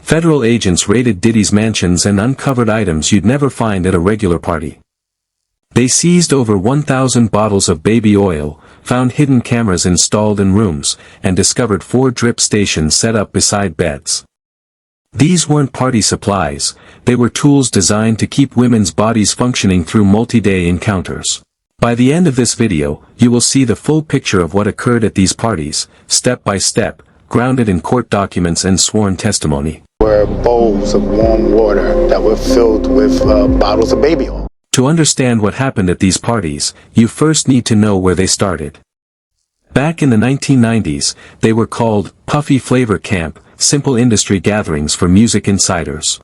Federal agents raided Diddy's mansions and uncovered items you'd never find at a regular party. They seized over 1,000 bottles of baby oil, found hidden cameras installed in rooms, and discovered 4 drip stations set up beside beds. These weren't party supplies, they were tools designed to keep women's bodies functioning through multi-day encounters. By the end of this video, you will see the full picture of what occurred at these parties, step by step, grounded in court documents and sworn testimony. Were bowls of warm water that were filled with bottles of baby oil. To understand what happened at these parties, you first need to know where they started. Back in the 1990s, they were called Puffy Flavor Camp, simple industry gatherings for music insiders.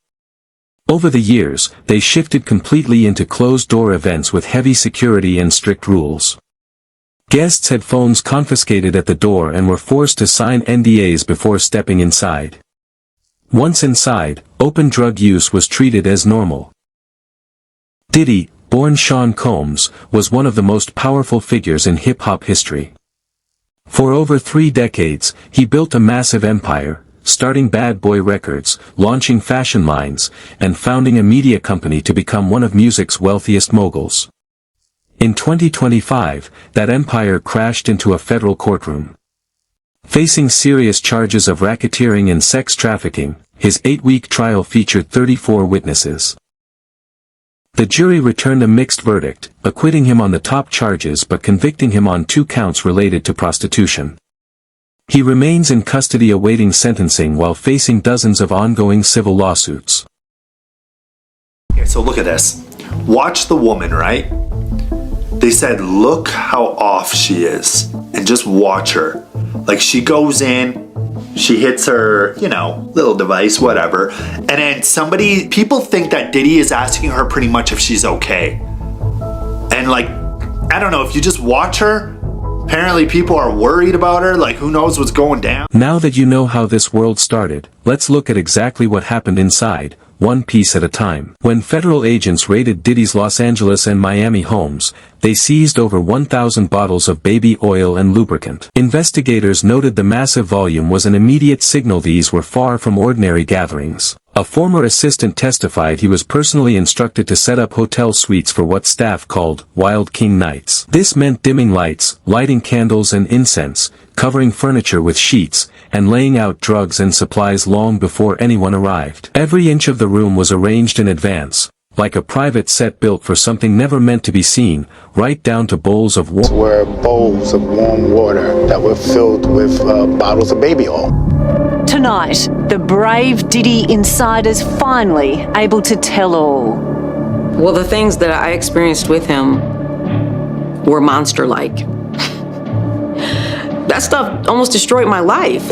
Over the years, they shifted completely into closed-door events with heavy security and strict rules. Guests had phones confiscated at the door and were forced to sign NDAs before stepping inside. Once inside, open drug use was treated as normal. Diddy, born Sean Combs, was one of the most powerful figures in hip-hop history. For over 3 decades, he built a massive empire, starting Bad Boy Records, launching fashion lines, and founding a media company to become one of music's wealthiest moguls. In 2025, that empire crashed into a federal courtroom. Facing serious charges of racketeering and sex trafficking, his 8-week trial featured 34 witnesses. The jury returned a mixed verdict, acquitting him on the top charges but convicting him on 2 counts related to prostitution. He remains in custody awaiting sentencing while facing dozens of ongoing civil lawsuits. Okay, so look at this. Watch the woman, right? They said, look how off she is. And just watch her. Like, she goes in, she hits her, little device, whatever. And then people think that Diddy is asking her pretty much if she's okay. And I don't know, if you just watch her, apparently people are worried about her, who knows what's going down. Now that you know how this world started, let's look at exactly what happened inside, one piece at a time. When federal agents raided Diddy's Los Angeles and Miami homes, they seized over 1,000 bottles of baby oil and lubricant. Investigators noted the massive volume was an immediate signal these were far from ordinary gatherings. A former assistant testified he was personally instructed to set up hotel suites for what staff called Wild King Nights. This meant dimming lights, lighting candles and incense, covering furniture with sheets, and laying out drugs and supplies long before anyone arrived. Every inch of the room was arranged in advance, like a private set built for something never meant to be seen, right down to bowls of warm water that were filled with bottles of baby oil. Tonight, the brave Diddy insiders finally able to tell all. Well, the things that I experienced with him were monster-like. That stuff almost destroyed my life.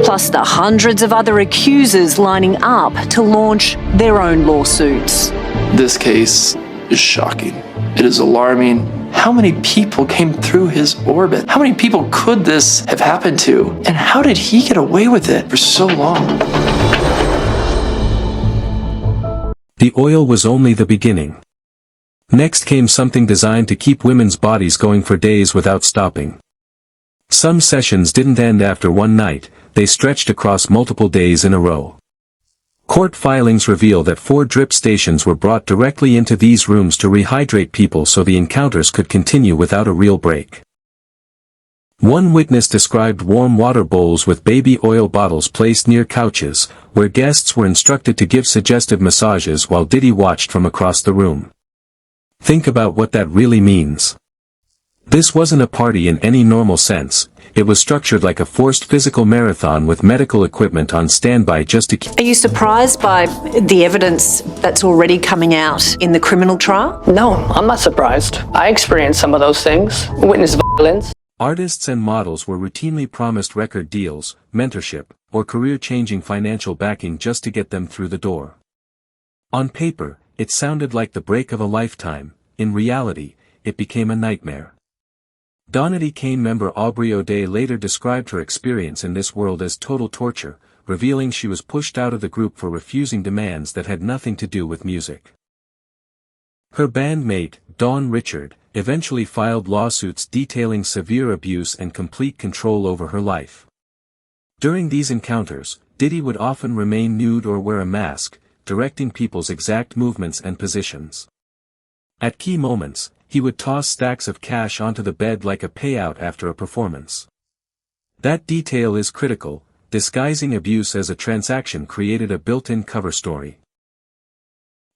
Plus the hundreds of other accusers lining up to launch their own lawsuits. This case is shocking. It is alarming. How many people came through his orbit? How many people could this have happened to? And how did he get away with it for so long? The oil was only the beginning. Next came something designed to keep women's bodies going for days without stopping. Some sessions didn't end after one night, they stretched across multiple days in a row. Court filings reveal that 4 drip stations were brought directly into these rooms to rehydrate people so the encounters could continue without a real break. One witness described warm water bowls with baby oil bottles placed near couches, where guests were instructed to give suggestive massages while Diddy watched from across the room. Think about what that really means. This wasn't a party in any normal sense. It was structured like a forced physical marathon with medical equipment on standby just to keep... Are you surprised by the evidence that's already coming out in the criminal trial? No, I'm not surprised. I experienced some of those things. Witnessed violence. Artists and models were routinely promised record deals, mentorship, or career-changing financial backing just to get them through the door. On paper, it sounded like the break of a lifetime. In reality, it became a nightmare. Donity Kane member Aubrey O'Day later described her experience in this world as total torture, revealing she was pushed out of the group for refusing demands that had nothing to do with music. Her bandmate, Dawn Richard, eventually filed lawsuits detailing severe abuse and complete control over her life. During these encounters, Diddy would often remain nude or wear a mask, directing people's exact movements and positions. At key moments, he would toss stacks of cash onto the bed like a payout after a performance. That detail is critical. Disguising abuse as a transaction created a built-in cover story.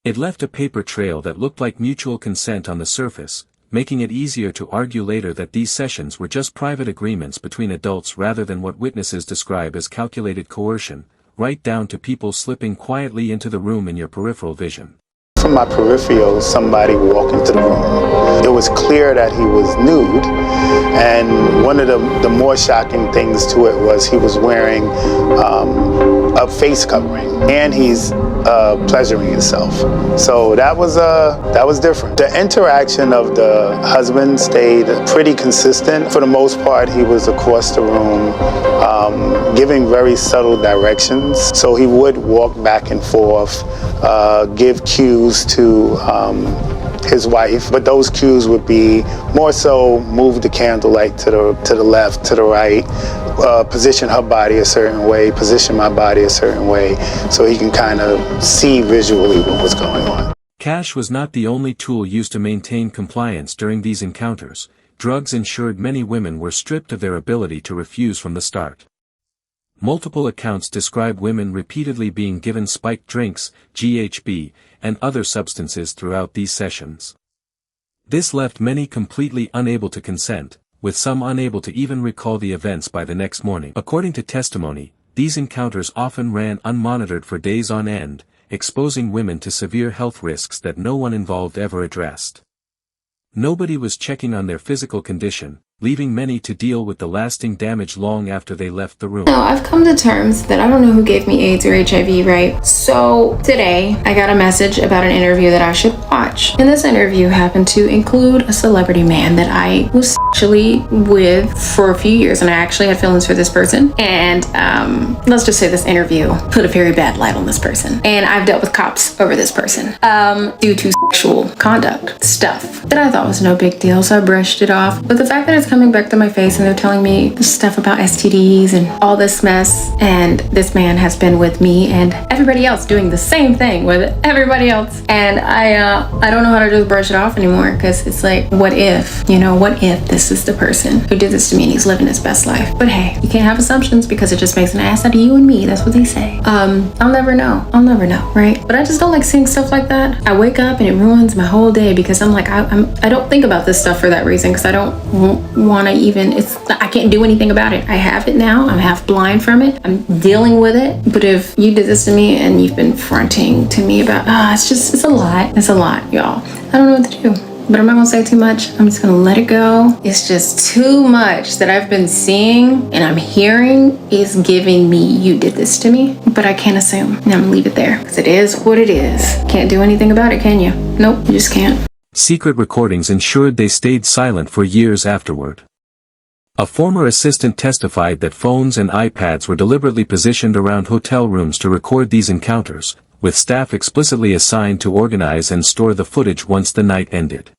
It left a paper trail that looked like mutual consent on the surface, making it easier to argue later that these sessions were just private agreements between adults rather than what witnesses describe as calculated coercion, right down to people slipping quietly into the room in your peripheral vision. From my peripheral, somebody walked into the room. It was clear that he was nude, and one of the more shocking things to it was he was wearing a face covering, and he's pleasuring himself. So that was different. The interaction of the husband stayed pretty consistent. For the most part, he was across the room, giving very subtle directions. So he would walk back and forth, give cues to his wife, but those cues would be more so move the candlelight to the left, to the right, position her body a certain way, position my body a certain way, so he can kind of see visually what was going on. Cash was not the only tool used to maintain compliance during these encounters. Drugs ensured many women were stripped of their ability to refuse from the start. Multiple accounts describe women repeatedly being given spiked drinks, GHB, and other substances throughout these sessions. This left many completely unable to consent, with some unable to even recall the events by the next morning. According to testimony, these encounters often ran unmonitored for days on end, exposing women to severe health risks that no one involved ever addressed. Nobody was checking on their physical condition, leaving many to deal with the lasting damage long after they left the room. Now, I've come to terms that I don't know who gave me AIDS or HIV, right? So today, I got a message about an interview that I should watch. And this interview happened to include a celebrity man that I was actually with for a few years, and I actually had feelings for this person. And let's just say this interview put a very bad light on this person. And I've dealt with cops over this person due to sexual conduct stuff that I thought was no big deal, so I brushed it off. But the fact that it's coming back to my face and they're telling me stuff about STDs and all this mess, and this man has been with me and everybody else doing the same thing with everybody else, and I don't know how to just brush it off anymore, because it's like, what if this is the person who did this to me and he's living his best life? But hey, you can't have assumptions because it just makes an ass out of you and me. That's what they say. I'll never know, right? But I just don't like seeing stuff like that. I wake up and it ruins my whole day, because I'm like, I don't think about this stuff for that reason, because I don't want to even, I can't do anything about it. I have it now. I'm half blind from it. I'm dealing with it. But if you did this to me and you've been fronting to me about, it's a lot. It's a lot, y'all. I don't know what to do. But I'm not gonna say too much. I'm just gonna let it go. It's just too much that I've been seeing and I'm hearing is giving me, you did this to me. But I can't assume. And I'm gonna leave it there, because it is what it is. Can't do anything about it, can you? Nope, you just can't. Secret recordings ensured they stayed silent for years afterward. A former assistant testified that phones and iPads were deliberately positioned around hotel rooms to record these encounters, with staff explicitly assigned to organize and store the footage once the night ended.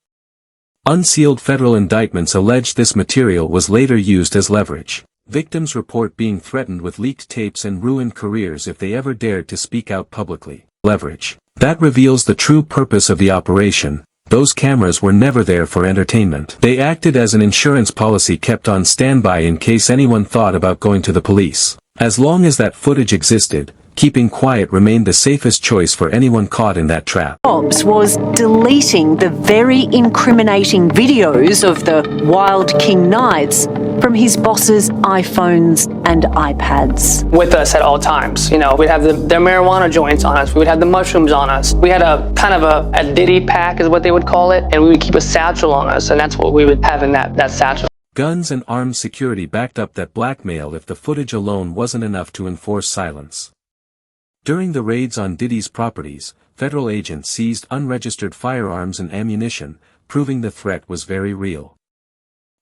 Unsealed federal indictments alleged this material was later used as leverage. Victims report being threatened with leaked tapes and ruined careers if they ever dared to speak out publicly. Leverage. That reveals the true purpose of the operation. Those cameras were never there for entertainment. They acted as an insurance policy kept on standby in case anyone thought about going to the police. As long as that footage existed, keeping quiet remained the safest choice for anyone caught in that trap. Hobbs was deleting the very incriminating videos of the Wild King nights from his boss's iPhones and iPads. With us at all times. You know, we'd have their marijuana joints on us. We would have the mushrooms on us. We had a kind of a Diddy pack is what they would call it. And we would keep a satchel on us. And that's what we would have in that satchel. Guns and armed security backed up that blackmail if the footage alone wasn't enough to enforce silence. During the raids on Diddy's properties, federal agents seized unregistered firearms and ammunition, proving the threat was very real.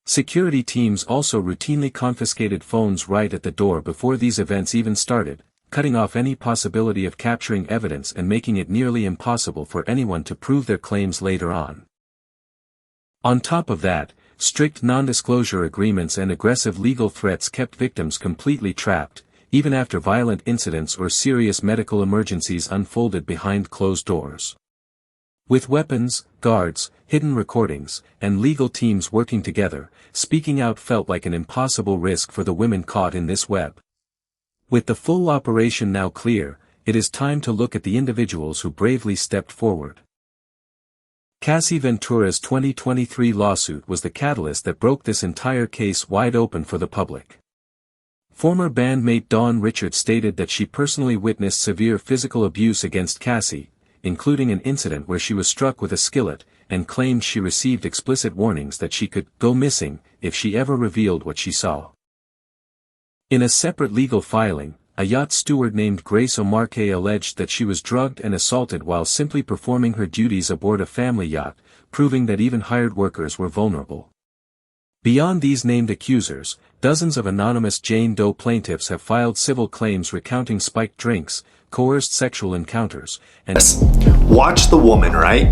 Security teams also routinely confiscated phones right at the door before these events even started, cutting off any possibility of capturing evidence and making it nearly impossible for anyone to prove their claims later on. On top of that, strict non-disclosure agreements and aggressive legal threats kept victims completely trapped, even after violent incidents or serious medical emergencies unfolded behind closed doors. With weapons, guards, hidden recordings, and legal teams working together, speaking out felt like an impossible risk for the women caught in this web. With the full operation now clear, it is time to look at the individuals who bravely stepped forward. Cassie Ventura's 2023 lawsuit was the catalyst that broke this entire case wide open for the public. Former bandmate Dawn Richards stated that she personally witnessed severe physical abuse against Cassie, including an incident where she was struck with a skillet, and claimed she received explicit warnings that she could go missing if she ever revealed what she saw. In a separate legal filing, a yacht steward named Grace O'Markey alleged that she was drugged and assaulted while simply performing her duties aboard a family yacht, proving that even hired workers were vulnerable. Beyond these named accusers, dozens of anonymous Jane Doe plaintiffs have filed civil claims recounting spiked drinks, coerced sexual encounters, and watch the woman, right?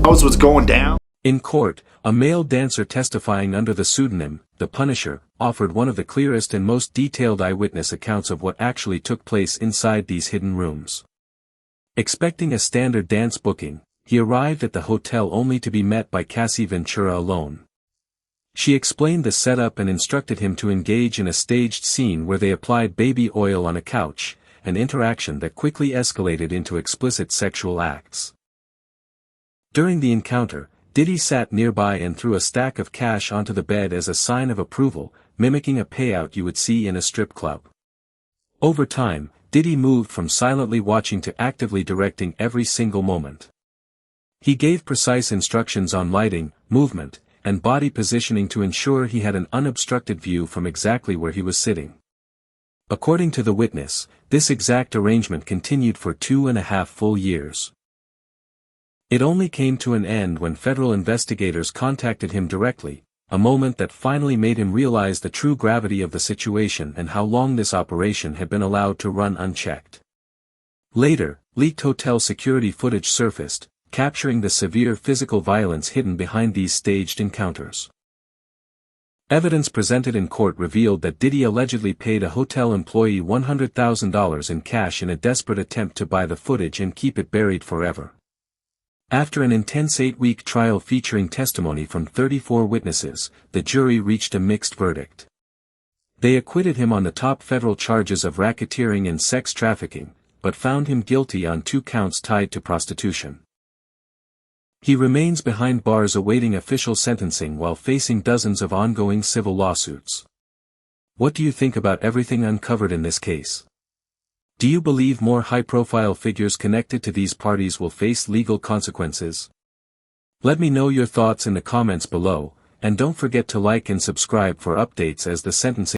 Knows what's going down. In court, a male dancer testifying under the pseudonym, The Punisher, offered one of the clearest and most detailed eyewitness accounts of what actually took place inside these hidden rooms. Expecting a standard dance booking, he arrived at the hotel only to be met by Cassie Ventura alone. She explained the setup and instructed him to engage in a staged scene where they applied baby oil on a couch, an interaction that quickly escalated into explicit sexual acts. During the encounter, Diddy sat nearby and threw a stack of cash onto the bed as a sign of approval, mimicking a payout you would see in a strip club. Over time, Diddy moved from silently watching to actively directing every single moment. He gave precise instructions on lighting, movement, and body positioning to ensure he had an unobstructed view from exactly where he was sitting. According to the witness, this exact arrangement continued for 2.5 full years. It only came to an end when federal investigators contacted him directly, a moment that finally made him realize the true gravity of the situation and how long this operation had been allowed to run unchecked. Later, leaked hotel security footage surfaced, capturing the severe physical violence hidden behind these staged encounters. Evidence presented in court revealed that Diddy allegedly paid a hotel employee $100,000 in cash in a desperate attempt to buy the footage and keep it buried forever. After an intense 8-week trial featuring testimony from 34 witnesses, the jury reached a mixed verdict. They acquitted him on the top federal charges of racketeering and sex trafficking, but found him guilty on 2 counts tied to prostitution. He remains behind bars awaiting official sentencing while facing dozens of ongoing civil lawsuits. What do you think about everything uncovered in this case? Do you believe more high-profile figures connected to these parties will face legal consequences? Let me know your thoughts in the comments below, and don't forget to like and subscribe for updates as the sentencing